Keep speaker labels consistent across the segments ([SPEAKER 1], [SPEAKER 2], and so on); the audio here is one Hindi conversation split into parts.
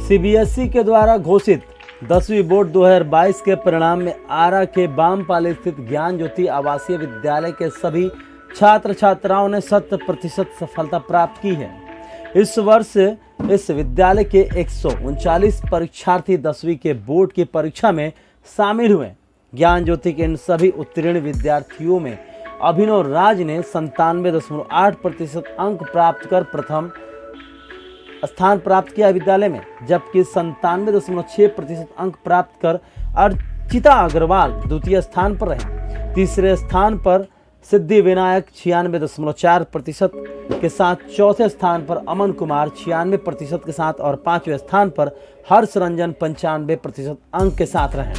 [SPEAKER 1] सीबीएसई के द्वारा घोषित 10वीं बोर्ड 2022 के परिणाम में आरा के बामपाली स्थित ज्ञान ज्योति आवासीय विद्यालय के सभी छात्र छात्राओं ने 100% सफलता प्राप्त की है। इस वर्ष इस विद्यालय के 139 परीक्षार्थी 10वीं के बोर्ड की परीक्षा में शामिल हुए। ज्ञान ज्योति के इन सभी उत्तीर्ण विद्यार्थियों में अभिनव राज ने 97.8% अंक प्राप्त कर प्रथम स्थान प्राप्त किया विद्यालय में, जबकि 97.6% अंक प्राप्त कर अर्चिता अग्रवाल द्वितीय स्थान पर रहे। तीसरे स्थान पर सिद्धि विनायक 96.4% के साथ, चौथे स्थान पर अमन कुमार 96% के साथ और पांचवें स्थान पर हर्ष रंजन 95% अंक के साथ रहे।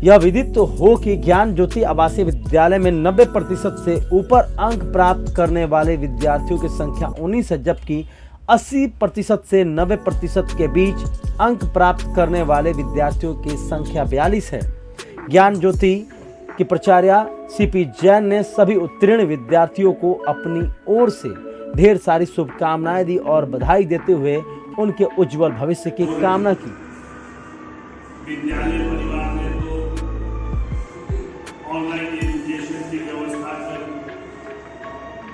[SPEAKER 1] यह विदित हो कि ज्ञान ज्योति आवासीय विद्यालय में 90% से ऊपर अंक प्राप्त करने वाले विद्यार्थियों की संख्या 19 है, जबकि 80% से 90% के बीच अंक प्राप्त करने वाले विद्यार्थियों की संख्या 42 है। ज्ञान ज्योति की प्राचार्य सीपी जैन ने सभी उत्तीर्ण विद्यार्थियों को अपनी ओर से ढेर सारी शुभकामनाएं दी और बधाई देते हुए उनके उज्जवल भविष्य की कामना की।
[SPEAKER 2] विद्यालय परिवार ने तो ऑनलाइन एजुकेशन की व्यवस्था कर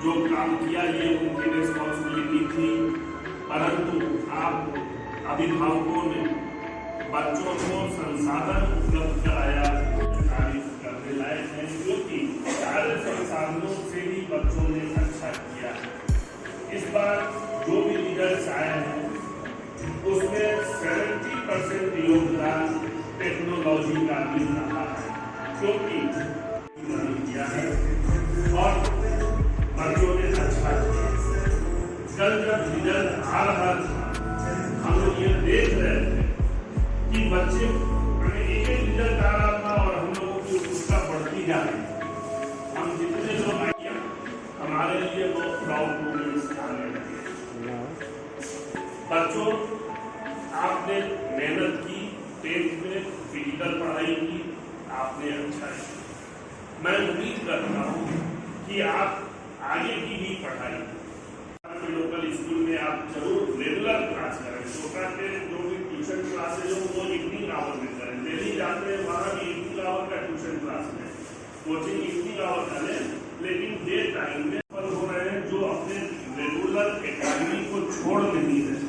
[SPEAKER 2] जो काम किया ये उनकी रिस्पॉन्सिबिलिटी थी, परंतु आप अभिभावकों ने बच्चों को संसाधन उपलब्ध कराया, तारीफ करने लायक है, क्योंकि सारे संसाधनों से ही बच्चों ने अच्छा किया। इस बार जो भी रिजल्ट आए हैं उसमें 70% योगदान टेक्नोलॉजी का मिल रहा है, क्योंकि किया है और बच्चों ने अच्छा किया। कल जब रिजल्ट आ रहा था हम लोग ये देख रहे थे कि बच्चे एक रिजल्ट आ रहा था और हम लोगों की उत्सुकता बढ़ती जा रही थी। हम जितने लोग आए हमारे लिए वो प्राउड मोमेंट्स आने लगे। बच्चों आपने मेहनत की, 10th में फिजिकल पढ़ाई की, आपने अच्छा किया। मैं उम्मीद करता हूँ कि आप आगे की भी पढ़ाई लोकल स्कूल में आप जरूर रेगुलर क्लास करें। छोटा के जो भी ट्यूशन क्लासेज हो वो इवनिंग आवर में करें। दिल्ली जाते हैं वहाँ भी इवनिंग आवर का ट्यूशन क्लास में कोचिंग इवनिंग आवर करें, लेकिन डे टाइम में सफल हो रहे हैं जो अपने रेगुलर एकेडमी को छोड़ नहीं रहे।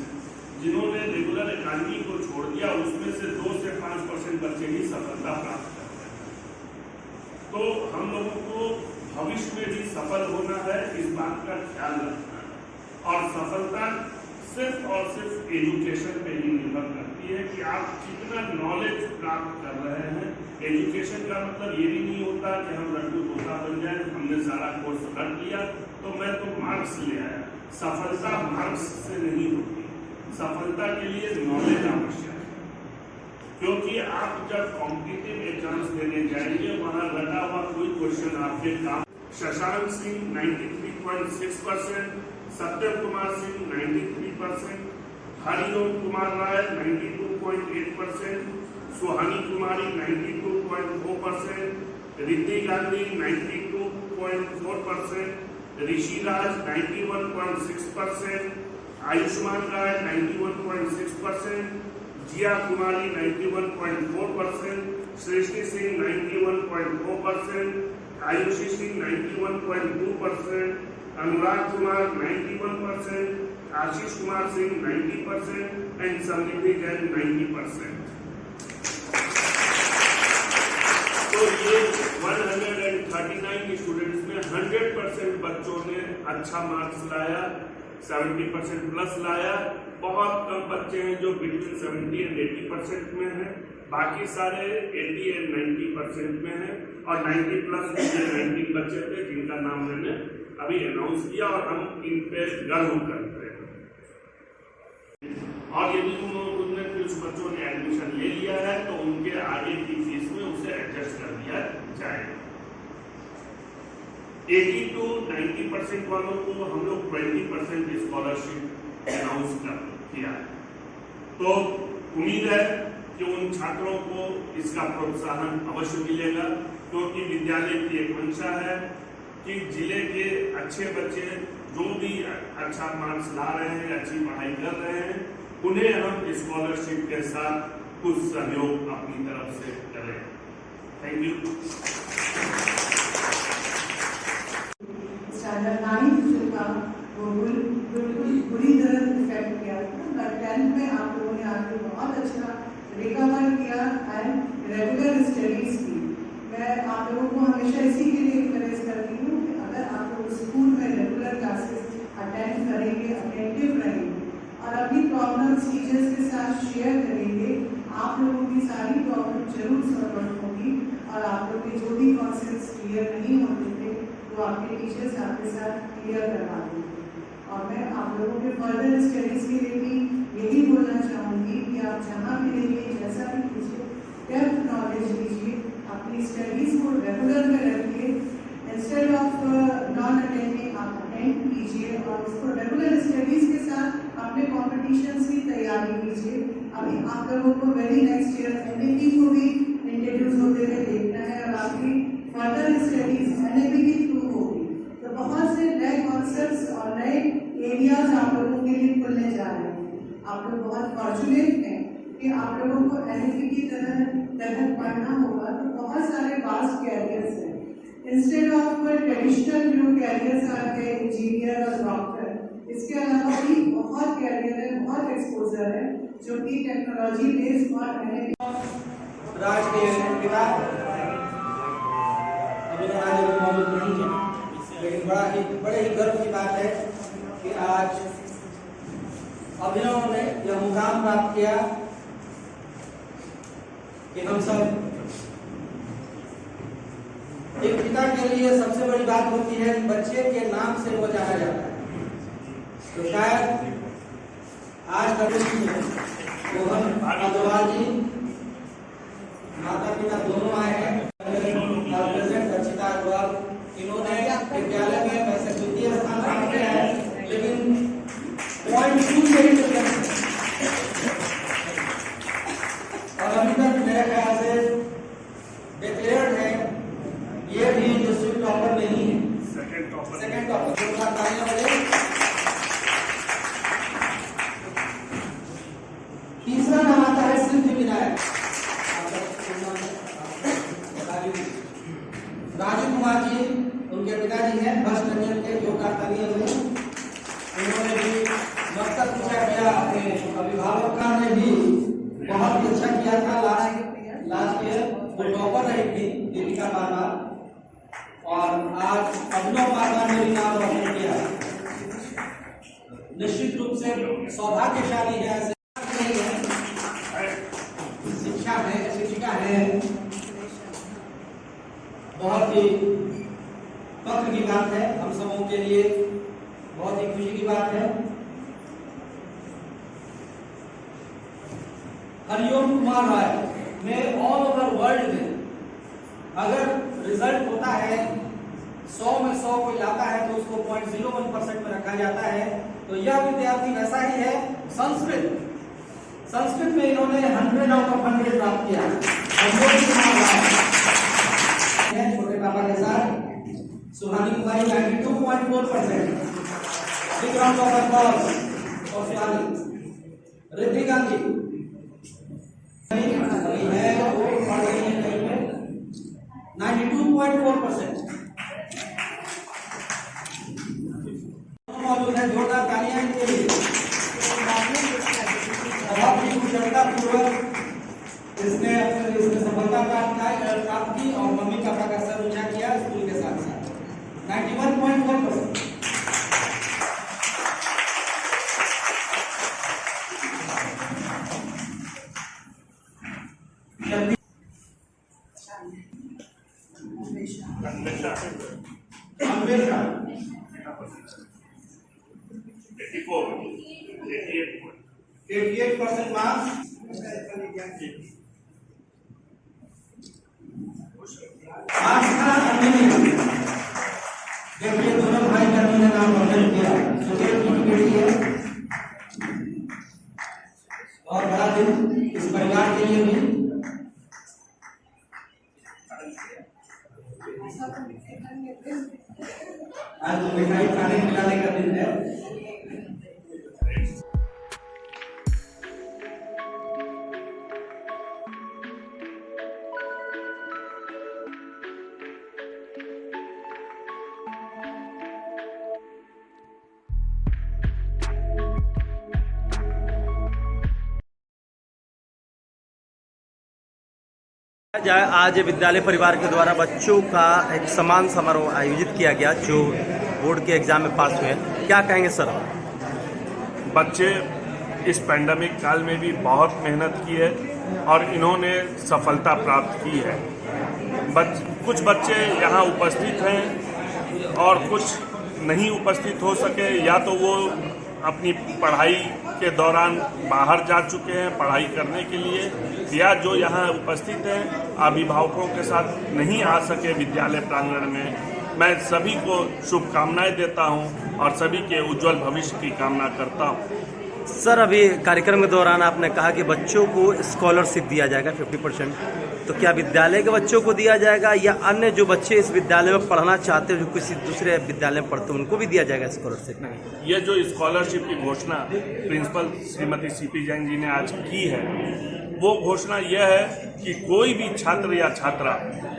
[SPEAKER 2] जिन्होंने रेगुलर एकेडमी को छोड़ दिया उसमें से 2 से 5% बच्चे ही सफलता प्राप्त करते हैं। तो हम लोगों को भविष्य में भी सफल होना है, इस बात का ख्याल रखना है। और सफलता सिर्फ और सिर्फ एजुकेशन पे ही निर्भर करती है कि आप कितना नॉलेज प्राप्त कर रहे हैं। एजुकेशन का मतलब ये भी नहीं होता कि हम लड्डू तोता बन जाए, हमने सारा कोर्स कर लिया तो मैं तो मार्क्स ले आया। सफलता मार्क्स से नहीं होती, सफलता के लिए नॉलेज आवश्यक है। क्योंकि आप जब कॉम्पिटिटिव एग्जाम्स देने जाएंगे वहां रटा हुआ कोई क्वेश्चन आपके काम। शशांक सिंह 93.6%, सत्यम कुमार सिंह 93%, हरिओम कुमार राय 92.8%, सुहानी कुमारी 92.4%, रिद्धि गांधी 92.4%, ऋषि राज 91.6%, आयुष्मान राय 91.6%, जिया कुमारी 91.4%, सृष्टि सिंह 91.4%, आयुषी सिंह 91.2%, अनुराग कुमार 91%, आशीष कुमार सिंह 90% एंड समृद्धि जैन 90%। तो ये 139 स्टूडेंट्स में 100% बच्चों ने अच्छा मार्क्स लाया, 70% प्लस लाया। बहुत कम बच्चे हैं जो बिटवीन 70 एंड 80% में हैं, बाकी सारे 80 एंड 90% में हैं और 90 प्लस में 19 बच्चे थे जिनका नाम मैंने अभी अनाउंस किया और हम इन पे गर्व करते हैं। और यदि उन्होंने कुछ बच्चों ने एडमिशन ले लिया है तो उनके आगे की फीस में उसे एडजस्ट कर दिया जाएगा। 80 to 90% वालों को हम लोग 20% स्कॉलरशिप अनाउंस किया। तो उम्मीद है कि उन छात्रों को इसका प्रोत्साहन अवश्य मिलेगा, क्योंकि विद्यालय की एक मंशा है कि जिले के अच्छे बच्चे जो भी अच्छा मार्क्स ला रहे हैं, अच्छी पढ़ाई कर रहे हैं, उन्हें हम स्कॉलरशिप के साथ कुछ सहयोग अपनी तरफ से करें। Thank you.
[SPEAKER 3] स्टैंडर्ड 9 जो था वो बिल्कुल बुरी तरह इफेक्ट किया था, बट 10th में आप लोगों ने आके बहुत अच्छा रिकवर किया एंड रेगुलर स्टडीज की। मैं आप लोगों को हमेशा इसी के लिए इंकरेज करती हूँ कि अगर आप लोग स्कूल में रेगुलर क्लासेस अटेंड करेंगे, अटेंटिव रहेंगे और अपनी प्रॉब्लम्स टीचर्स के साथ शेयर करेंगे, आप लोगों की सारी प्रॉब्लम जरूर सॉल्व होगी और आप लोग के जो भी कॉन्सेप्ट्स क्लियर नहीं होते थे तो आपके टीचर्स आपके साथ क्लियर करवा देंगे। और मैं आप लोगों के फर्दर स्टडीज के लिए भी यही बोलना चाहूँगी कि आप जहाँ भी रहिए, जैसा भी कीजिए, डेप्थ नॉलेज लीजिए, अपनी स्टडीज को रेगुलर में रखिए। इंस्टेड ऑफ नॉन अटेंडिंग आप अटेंड कीजिए और उसको रेगुलर स्टडीज के साथ अपने कॉम्पिटिशन्स की तैयारी कीजिए। अभी आप लोगों को वेरी नेक्स्ट ईयर एनएपी को भी इंट्रोड्यूस होते हुए देखना है और आपकी फर्दर स्टडीज एनएपी के थ्रू होगी, तो बहुत से नए कॉन्सेप्ट्स और नए एरियाज आप लोगों के लिए खुलने जा रहे हैं। आप लोग बहुत फॉर्चुनेट हैं कि आप लोगों को एनएपी की तरह पढ़ना होगा, तो बहुत सारे वास्ट कैरियर्स हैं। इंस्टेड ऑफ ट्रेडिशनल जो कैरियर्स आते हैं इंजीनियर और डॉक्टर, इसके अलावा भी बहुत कैरियर है, बहुत एक्सपोजर है जो कि टेक्नोलॉजी बेस्ड और एनएपी
[SPEAKER 4] राज के पिता अभी आज मौजूद नहीं है, लेकिन बड़े ही गर्व की बात है कि आज अभिनव ने यह मुकाम प्राप्त किया कि हम सब एक पिता के लिए सबसे बड़ी बात होती है कि बच्चे के नाम से वो जाना जाता है। तो शायद आज का मोहन अग्रवाल जी माता पिता दोनों आए हैं और प्रेसिडेंट रचिता अग्रवाल, इन्होंने विद्यालय में वैसे द्वितीय स्थान प्राप्त किया है, लेकिन 0.2 से ही और अभी तक मेरे ख्याल से डिक्लेयर्ड है, ये भी डिस्ट्रिक्ट टॉपर नहीं है, सेकंड टॉपर। तीसरा नाम आता है सिद्धि विनायक राजू कुमार जी, उनके पिताजी हैं भस्ट रंजन के जो कारखानी हुए, उन्होंने भी मकसद पूछा किया, अपने अभिभावक ने भी बहुत ही अच्छा किया था। लास्ट ईयर वो टॉपर रही थी दीपिका पारवार, और आज अभिनव पारवार ने भी नाम रोशन किया। निश्चित रूप से सौभाग्यशाली है, ऐसे शिक्षा है, शिक्षिका है, बहुत ही फख्र की बात है, हम सबों के लिए बहुत ही खुशी की बात है। हरिओम कुमार राय में ऑल ओवर वर्ल्ड में अगर रिजल्ट होता है 100 में 100 कोई लाता है तो उसको 0.01% में रखा जाता है। तो यह विद्यार्थी वैसा ही है। संस्कृत में इन्होंने 100 आउट ऑफ 100 प्राप्त किया। छोटे पापा के साथ Suhani Kumari 92.4%। Big round of applause for Suhani. Riddhi Gandhi है 92.4%। मौजूद है, जोरदार तालियां इनके लिए। बहुत ही कुशलता पूर्वक इसने सफलता प्राप्त की और मम्मी पापा का सर ऊंचा किया स्कूल के साथ साथ। 91.4%। अन्वेषा 88% मार्क्स। देखिए दोनों भाई कर्मी ने नाम रोशन किया। सुखेल की बेटी है और बड़ा दिन इस परिवार के लिए भी। आज तो मिठाई खाने खिलाने का दिन है।
[SPEAKER 1] आज विद्यालय परिवार के द्वारा बच्चों का एक सम्मान समारोह आयोजित किया गया जो बोर्ड के एग्जाम में पास हुए। क्या कहेंगे सर?
[SPEAKER 2] बच्चे इस पैंडेमिक काल में भी बहुत मेहनत की है और इन्होंने सफलता प्राप्त की है। कुछ बच्चे यहाँ उपस्थित हैं और कुछ नहीं उपस्थित हो सके, या तो वो अपनी पढ़ाई के दौरान बाहर जा चुके हैं पढ़ाई करने के लिए, या जो यहाँ उपस्थित हैं अभिभावकों के साथ नहीं आ सके विद्यालय प्रांगण में। मैं सभी को शुभकामनाएं देता हूं और सभी के उज्जवल भविष्य की कामना करता हूं।
[SPEAKER 1] सर, अभी कार्यक्रम के दौरान आपने कहा कि बच्चों को स्कॉलरशिप दिया जाएगा 50%, तो क्या विद्यालय के बच्चों को दिया जाएगा या अन्य जो बच्चे इस विद्यालय में पढ़ना चाहते हैं जो किसी दूसरे विद्यालय में पढ़ते हैं उनको भी दिया जाएगा स्कॉलरशिप? नहीं,
[SPEAKER 2] ये जो स्कॉलरशिप की घोषणा प्रिंसिपल श्रीमती सीपी जैन जी ने आज की है, वो घोषणा यह है कि कोई भी छात्र या छात्रा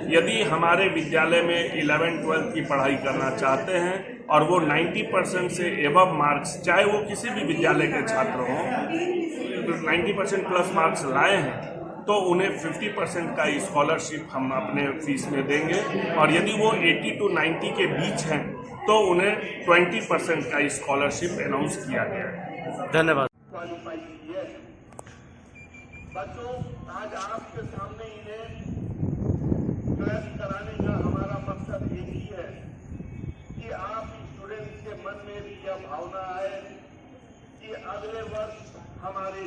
[SPEAKER 2] यदि हमारे विद्यालय में 11-12 की पढ़ाई करना चाहते हैं और वो 90% से एबव मार्क्स, चाहे वो किसी भी विद्यालय के छात्र हों, 90% प्लस मार्क्स लाए हैं, तो उन्हें 50% का स्कॉलरशिप हम अपने फीस में देंगे, और यदि वो 80 to 90 के बीच हैं तो उन्हें 20% का स्कॉलरशिप अनाउंस किया गया है।
[SPEAKER 1] धन्यवाद।
[SPEAKER 5] बच्चों, आज आपके सामने इन्हें चॉइस कराने का हमारा मकसद एक ही है कि आप स्टूडेंट्स के मन में भी यह भावना आए कि अगले वर्ष हमारे